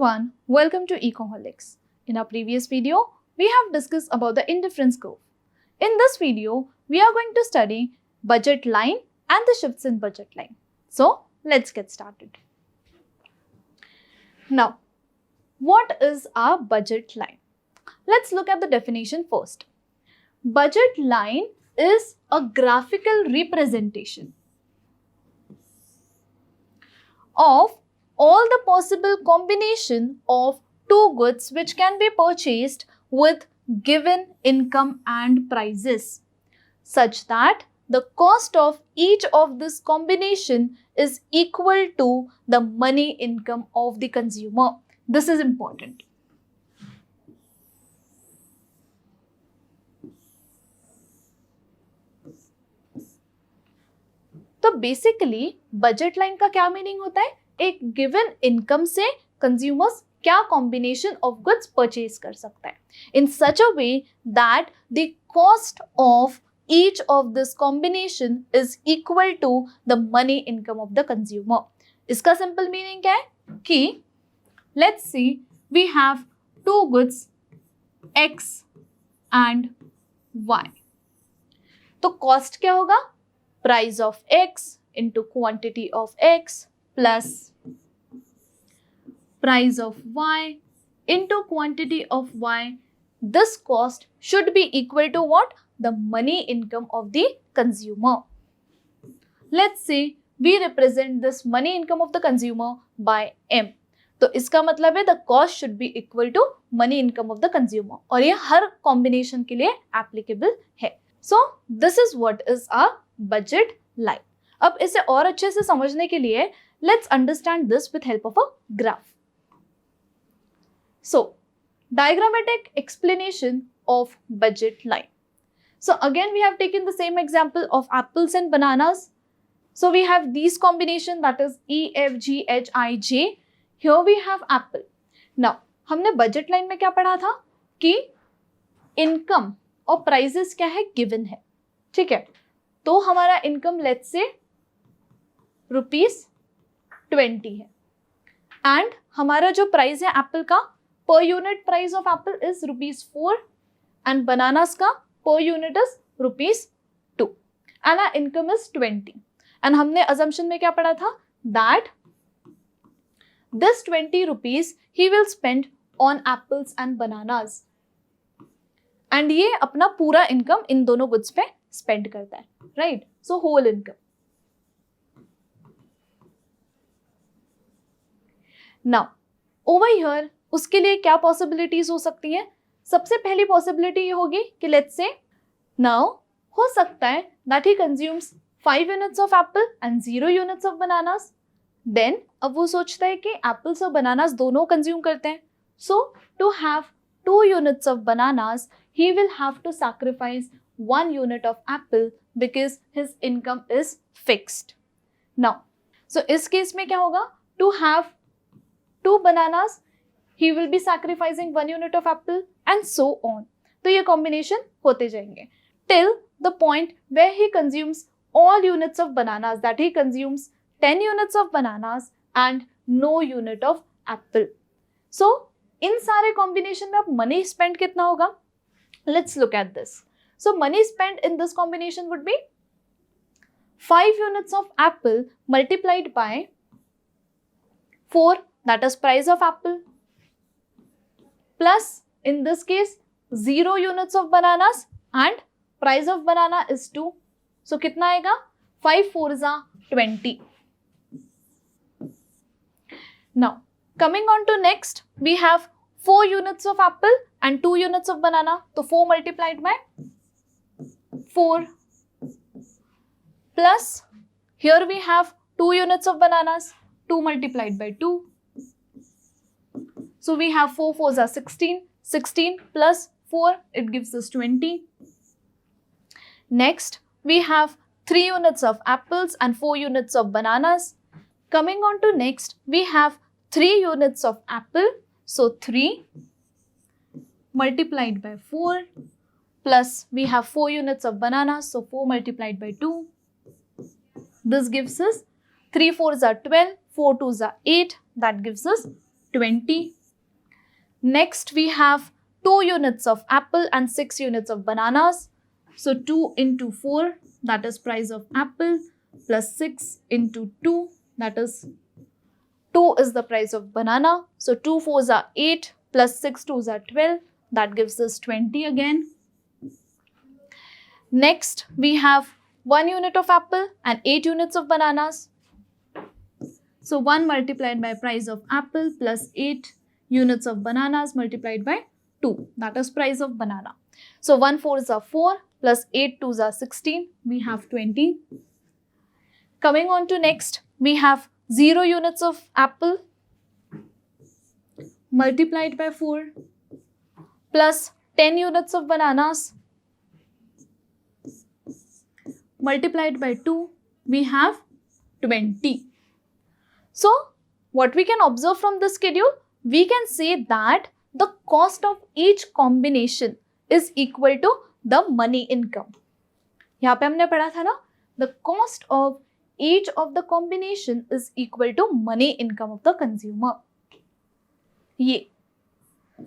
everyone, welcome to Ecoholics. In our previous video, we have discussed about the indifference curve. In this video, we are going to study budget line and the shifts in budget line. So, let's get started. Now, what is our budget line? Let's look at the definition first. Budget line is a graphical representation of all the possible combination of two goods which can be purchased with given income and prices, such that the cost of each of this combination is equal to the money income of the consumer. This is important. तो basically budget line का क्या meaning होता है? एक given income से consumers क्या combination of goods purchase कर सकता है in such a way that the cost of each of this combination is equal to the money income of the consumer. इसका सिंपल मीनिंग क्या है कि let's see we have two goods x and y. तो cost क्या होगा? Price of x into quantity of x plus price of y into quantity of y. This cost should be equal to what? The money income of the consumer. Let's say we represent this money income of the consumer by m. तो इसका मतलब है the cost should be equal to money income of the consumer और ये हर combination के लिए applicable है. So this is what is our budget line. अब इसे और अच्छे से समझने के लिए let's understand this with help of a graph. So diagrammatic explanation of budget line. So again we have taken the same example of apples and bananas. So we have these combination, that is E, F, G, H, I, J. Here we have apple. Now हमने budget line में क्या पढ़ा था कि income और prices क्या है? Given है. ठीक है, तो हमारा इनकम लेट्स से ₹20 है एंड हमारा जो प्राइस है एप्पल का, per unit price of apple is ₹4 and bananas का per unit is ₹2 and our income is 20. And हमने अजम्पशन में क्या पढ़ा था? That this ₹20 he will spend on apples and bananas and ये अपना पूरा इनकम इन दोनों गुड्स पे स्पेंड करता है, right? So whole income. Now over here उसके लिए क्या पॉसिबिलिटीज हो सकती हैं? सबसे पहली पॉसिबिलिटी ये होगी कि लेट्स से नाउ हो सकता है that he consumes 5 units of apple and 0 units of bananas. Then अब वो सोचता है कि एप्पल्स और बनानास दोनों कंज्यूम करते हैं, सो to have 2 units of bananas, he will have to sacrifice 1 unit of apple because his income is fixed. Now, so इस केस में क्या होगा? To have 2 bananas, he will be sacrificing 1 unit of apple and so on. तो ये combination होते जाएंगे till the point where he consumes all units of bananas, that he consumes 10 units of bananas and no unit of apple. So इन सारे combination में अब money spend कितना होगा? Let's look at this. So money spend in this combination would be 5 units of Apple multiplied by 4, that is price of Apple, plus in this case 0 units of bananas and price of banana is 2. सो कितना आएगा? 5 4 20. Now coming on to next, we have 4 units of apple and 2 units of banana. So 4 multiplied by 4 plus here we have 2 units of bananas, 2 multiplied by 2. So we have 4 4s are 16. 16 plus 4, it gives us 20. Next, we have 3 units of apples and 4 units of bananas. Coming on to next, we have 3 units of apple, so 3 multiplied by 4 plus we have 4 units of banana, so 4 multiplied by 2. This gives us 3 4s are 12, 4 2s are 8, that gives us 20. Next we have 2 units of apple and 6 units of bananas. So 2 into 4, that is price of apple, plus 6 into 2, that is 2 is the price of banana. So 2 4s are 8 plus 6 2s are 12. That gives us 20 again. Next we have 1 unit of apple and 8 units of bananas. So 1 multiplied by price of apple plus 8 units of bananas multiplied by 2. That is price of banana. So 1 4s are 4 plus 8 2s are 16. We have 20. Coming on to next, we have 0 units of apple multiplied by 4 plus 10 units of bananas multiplied by 2. We have 20. So what we can observe from this schedule, we can say that the cost of each combination is equal to the money income. यहाँ पे हमने पढ़ा था ना, the cost of each of the combination is equal to money income of the consumer. ये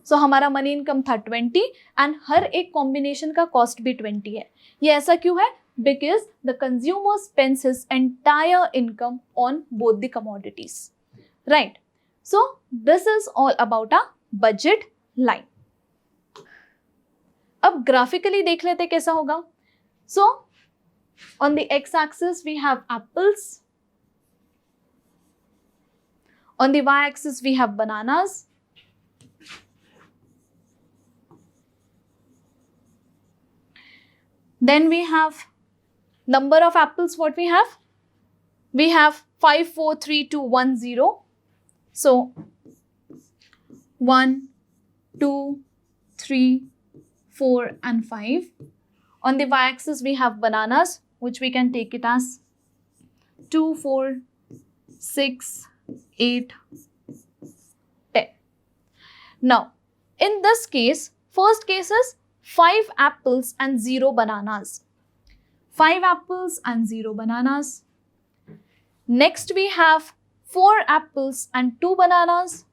so हमारा money income था 20 and हर एक कॉम्बिनेशन का कॉस्ट भी 20 है. ये ऐसा क्यों है? Because the consumer spends his entire income on both the commodities. Right. So this is all about a budget line. अब ग्राफिकली देख लेते कैसा होगा. So on the x-axis we have apples. On the y-axis we have bananas. Then we have number of apples. What we have? We have 5 4 3 2 1 0. So 1 2 3 4 and 5. On the y-axis we have bananas, which we can take it as 2 4 6 8 10. Now in this case, first case is 5 apples and 0 bananas. 5 apples and 0 bananas. Next we have 4 apples and 2 bananas.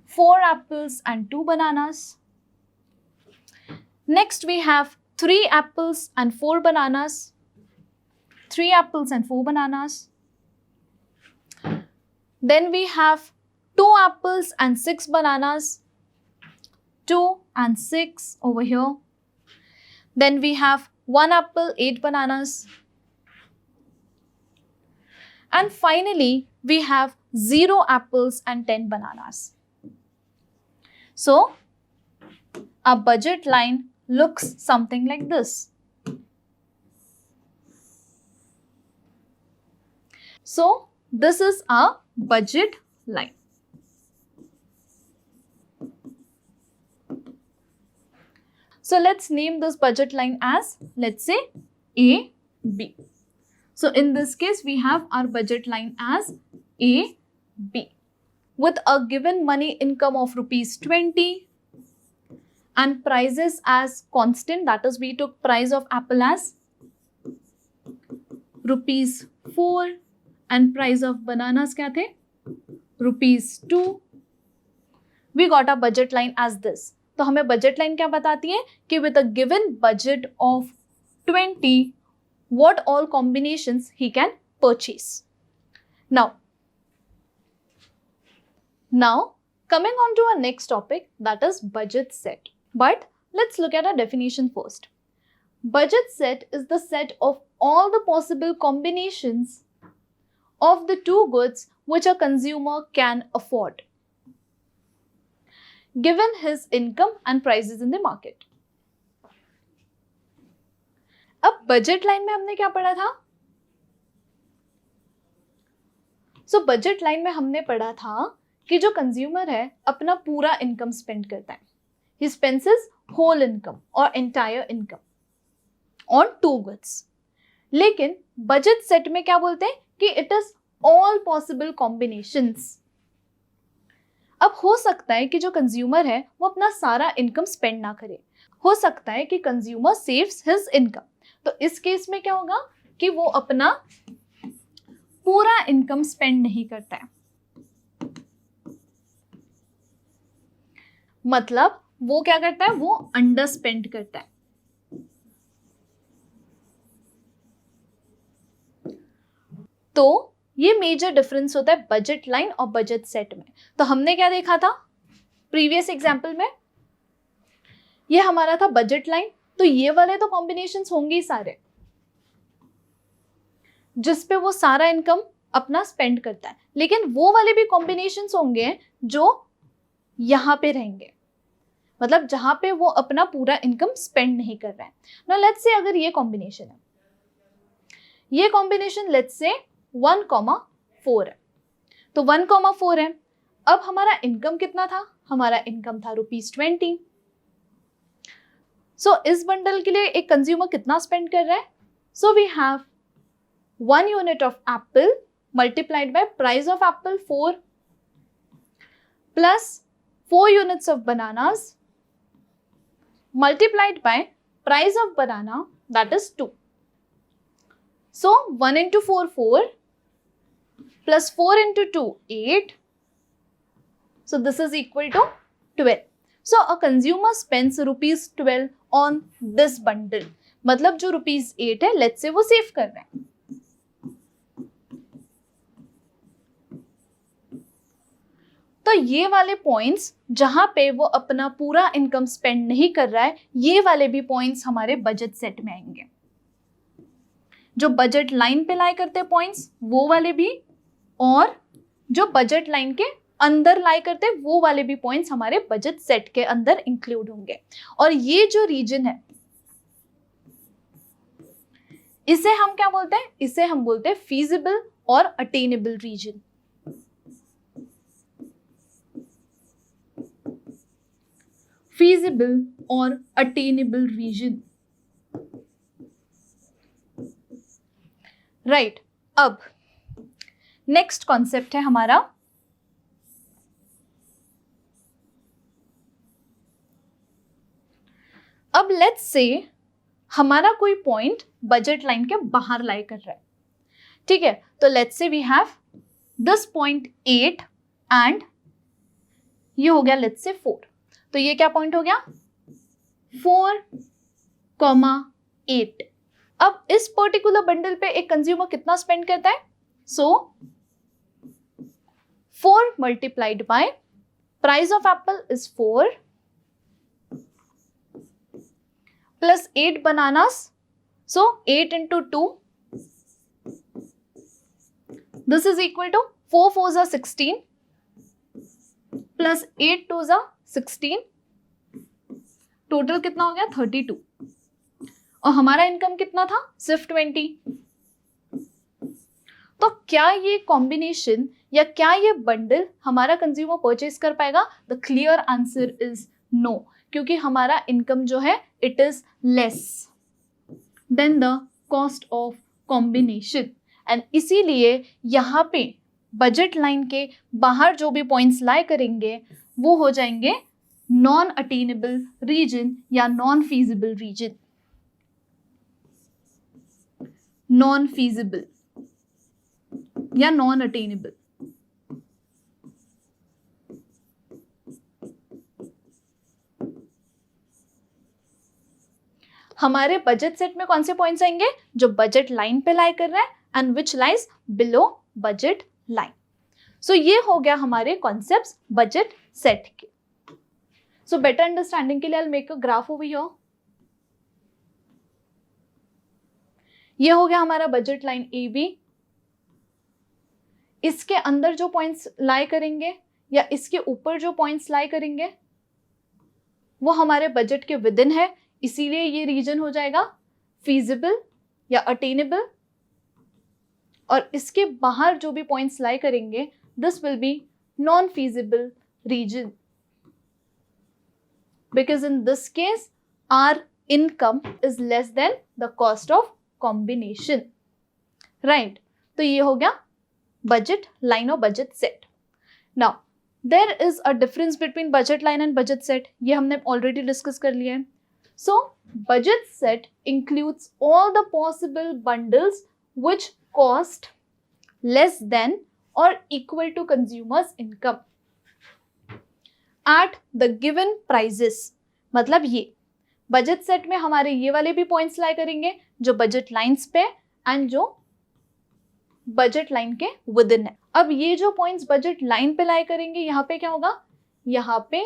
4 apples and 2 bananas. Next we have 3 apples and 4 bananas. 3 apples and 4 bananas. Then we have 2 apples and 6 bananas. 2 and 6 over here. Then we have 1 apple, 8 bananas. And finally, we have 0 apples and 10 bananas. So, our budget line looks something like this. So, this is our budget line. So let's name this budget line as, let's say, A, B. So in this case, we have our budget line as A, B. With a given money income of rupees 20 and prices as constant, that is, we took price of apple as rupees 4 and price of bananas क्या थे? rupees 2. We got a budget line as this. तो हमें budget line क्या बताती है कि with a given budget of 20 what all combinations he can purchase. Now coming on to our next topic, that is budget set. But let's look at a definition first. Budget set is the set of all the possible combinations of the two goods which a consumer can afford, given his income and prices in the market. अब budget line में हमने क्या पढ़ा था? So budget line में हमने पढ़ा था कि जो कंज्यूमर है अपना पूरा इनकम स्पेंड करता है. He spends his whole income or entire income on two goods. लेकिन बजट सेट में क्या बोलते हैं कि it is all possible combinations. अब हो सकता है कि जो कंज्यूमर है वो अपना सारा इनकम स्पेंड ना करे. हो सकता है कि कंज्यूमर सेव्स हिज इनकम. तो इस केस में क्या होगा कि वो अपना पूरा इनकम स्पेंड नहीं करता है. मतलब वो क्या करता है, वो अंडर स्पेंड करता है। तो ये मेजर डिफरेंस होता है बजट लाइन और बजट सेट में। तो हमने क्या देखा था प्रीवियस एग्जाम्पल में, ये हमारा था बजट लाइन, तो ये वाले तो कॉम्बिनेशंस होंगे ही सारे जिसपे वो सारा इनकम अपना स्पेंड करता है, लेकिन वो वाले भी कॉम्बिनेशंस होंगे जो यहाँ पे रहेंगे, मतलब जहां पे वो अपना पूरा इनकम स्पेंड नहीं कर रहा है। नाउ लेट्स से अगर ये कॉम्बिनेशन है, ये कॉम्बिनेशन लेट्स से 1,4 है, तो 1,4 है। अब हमारा इनकम कितना था, हमारा इनकम था ₹20। सो इस बंडल के लिए एक कंज्यूमर कितना स्पेंड कर रहा है, so we have 1 unit of apple multiplied by price of apple 4 plus 4 units of bananas multiplied by price of banana, that is 2. So 1 into 4 4 plus 4 into 2 8. So this is equal to 12. So a consumer spends ₹12 on this bundle. मतलब जो ₹8 है, let's say वो save कर रहे हैं। तो ये वाले पॉइंट्स जहां पे वो अपना पूरा इनकम स्पेंड नहीं कर रहा है, ये वाले भी पॉइंट्स हमारे बजट सेट में आएंगे। जो बजट लाइन पे लाई करते हैं पॉइंट्स वो वाले भी, और जो बजट लाइन के अंदर लाई करते हैं वो वाले भी पॉइंट्स हमारे बजट सेट के अंदर इंक्लूड होंगे। और ये जो रीजन है इसे हम क्या बोलते हैं, इसे हम बोलते हैं फीजिबल और अटेनेबल रीजन। feasible और attainable region, राइट। अब नेक्स्ट कॉन्सेप्ट है हमारा अब लेट्स से हमारा कोई पॉइंट बजट लाइन के बाहर लाई कर रहा है, ठीक है। तो let's say we have this point 8 and ये हो गया लेट्स से 4, तो ये क्या पॉइंट हो गया 4,8। अब इस पर्टिकुलर बंडल पे एक कंज्यूमर कितना स्पेंड करता है, so 4 multiplied by price of apple is 4 plus 8 bananas, so 8 into 2, this is equal to 4 4s are 16 plus 8 2s are 16, total कितना हो गया 32, और हमारा इनकम कितना था सिर्फ 20। तो क्या ये कॉम्बिनेशन या क्या ये बंडल हमारा कंज्यूमर परचेज कर पाएगा? The clear answer is no, क्योंकि हमारा इनकम जो है it is less than the cost of combination, and इसीलिए यहाँ पे बजट लाइन के बाहर जो भी पॉइंट्स लाई करेंगे वो हो जाएंगे नॉन अटेनेबल रीजन या non feasible reason. Non feasible या नॉन अटेनेबल। हमारे बजट सेट में कौन से पॉइंट्स आएंगे? जो बजट लाइन पे लाई कर रहा है and which lies below budget line. So ये हो गया हमारे कॉन्सेप्ट्स बजट सेट के। सो बेटर अंडरस्टैंडिंग के लिए I make a graph over here. ये हो गया हमारा बजट लाइन ए बी। इसके अंदर जो पॉइंट्स लाई करेंगे या इसके ऊपर जो पॉइंट्स लाई करेंगे वो हमारे बजट के विद इन है, इसीलिए ये रीजन हो जाएगा फीजिबल या अटेनेबल। और इसके बाहर जो भी पॉइंट्स लाई करेंगे this will be non feasible reason, because in this case our income is less than the cost of combination, right? तो ये हो गया budget line और budget set. Now there is a difference between budget line and budget set, ये हमने already discuss कर लिया है। So budget set includes all the possible bundles which cost less than or equal to consumers income. At the given prices, मतलब ये budget set में हमारे ये वाले भी पॉइंट्स लाई करेंगे जो बजट लाइंस पे एंड जो बजट लाइन के विद इन है। अब ये जो पॉइंट्स बजट लाइन पे लाई करेंगे, यहाँ पे क्या होगा, यहाँ पे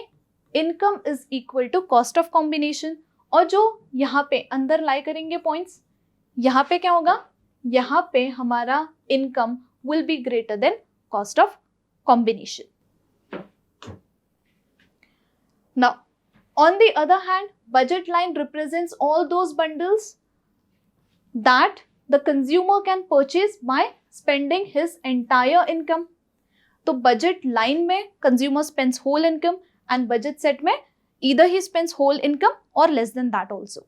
income is equal to cost of combination, और जो यहाँ पे अंदर लाई करेंगे पॉइंट्स, यहाँ पे क्या होगा, यहाँ पे हमारा income will be greater than cost of combination. Now on the other hand, budget line represents all those bundles that the consumer can purchase by spending his entire income. तो budget line में consumer spends whole income and budget set में either he spends whole income or less than that also.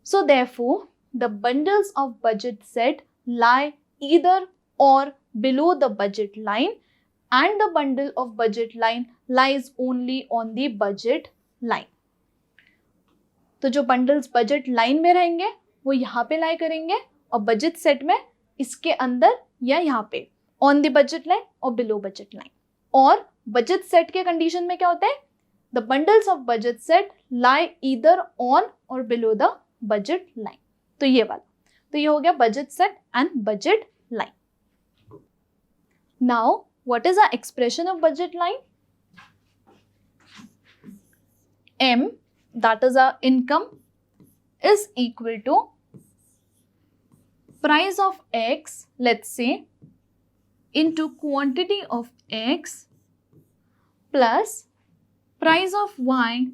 So therefore, the bundles of budget set lie either or below the budget line and the bundle of budget line lies only on the budget line. तो जो bundles budget line में रहेंगे वो यहाँ पे लाई करेंगे, और budget set में इसके अंदर या यहाँ पे ऑन द बजट लाइन और बिलो बजट लाइन। और बजट सेट के कंडीशन में क्या होता है, the bundles of budget set lie either on or below the budget line. तो ये वाला, तो ये हो गया budget set and budget line. Now what is our expression of budget line? M, that is our income, is equal to price of X, let's say, into quantity of X plus price of Y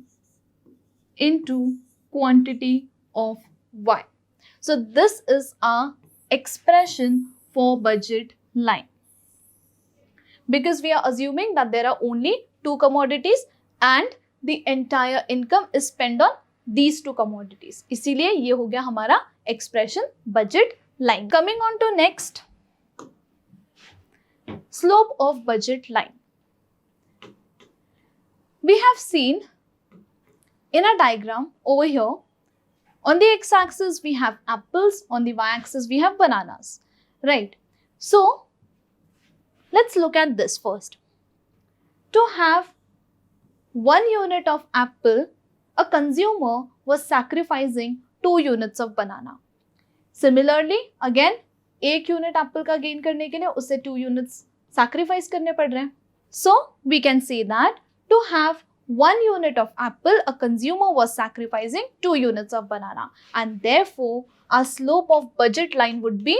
into quantity of Y. So this is our expression for budget line. Because we are assuming that there are only two commodities and the entire income is spent on these two commodities. इसीलिए ये हो गया हमारा expression budget line. Coming on to next, slope of budget line. We have seen in a diagram over here, on the x-axis we have apples, on the y-axis we have bananas, right? So let's look at this first. To have 1 unit of apple, a consumer was sacrificing 2 units of banana. Similarly, again, 1 unit apple का gain करने के लिए उसे 2 units sacrifice करने पड़ रहे हैं. So, we can say that to have 1 unit of apple, a consumer was sacrificing 2 units of banana. And therefore, our slope of budget line would be,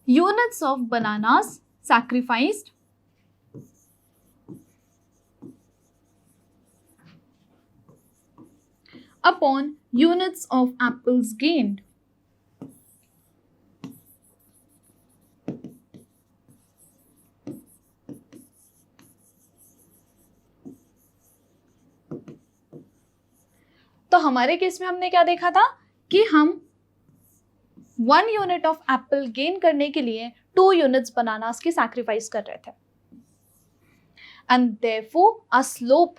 units of bananas sacrificed upon units of apples gained. तो हमारे case में हमने क्या देखा था कि हम 1 unit of Apple gain करने के लिए 2 यूनिट्स बनानास की सैक्रिफाइस कर रहे थे, and therefore our slope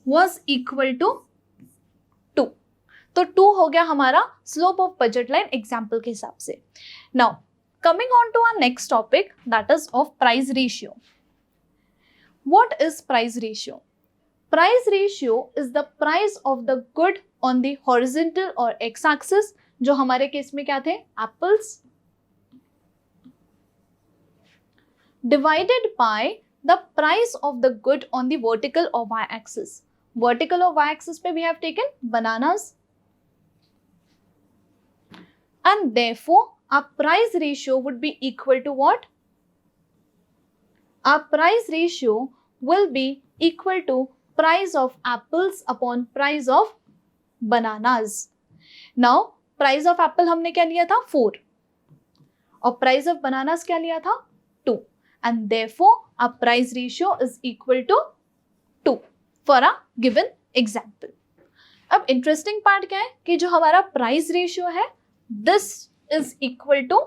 was equal to 2। तो 2 हो गया हमारा slope of budget line example के हिसाब से। Now coming on to our next topic, that is of price ratio. What is price ratio? Price ratio is the price of the good on the horizontal or x-axis, जो हमारे case में क्या थे, apples, divided by the price of the good on the vertical or y-axis. Vertical or y-axis पे we have taken bananas, and therefore our price ratio would be equal to what? Our price ratio will be equal to price of apples upon price of bananas. Now price of apple हमने क्या लिया था, 4, और price of bananas क्या लिया था, 2, and therefore our price ratio is equal to 2 for a given example. अब interesting part क्या है कि जो हमारा price ratio है, this is equal to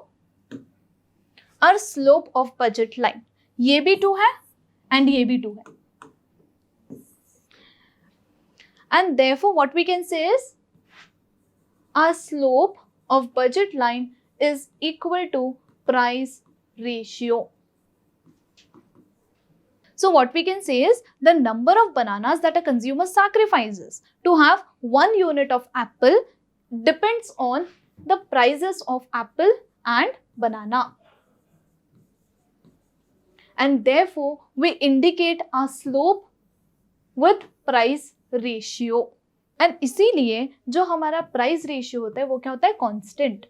our slope of budget line. ये भी 2 है and ये भी 2 है. And therefore what we can say is our slope of budget line is equal to price ratio. So what we can say is the number of bananas that a consumer sacrifices to have 1 unit of apple depends on the prices of apple and banana. And therefore, we indicate our slope with price ratio. And इसीलिए जो हमारा price ratio होता है वो क्या होता है? Constant.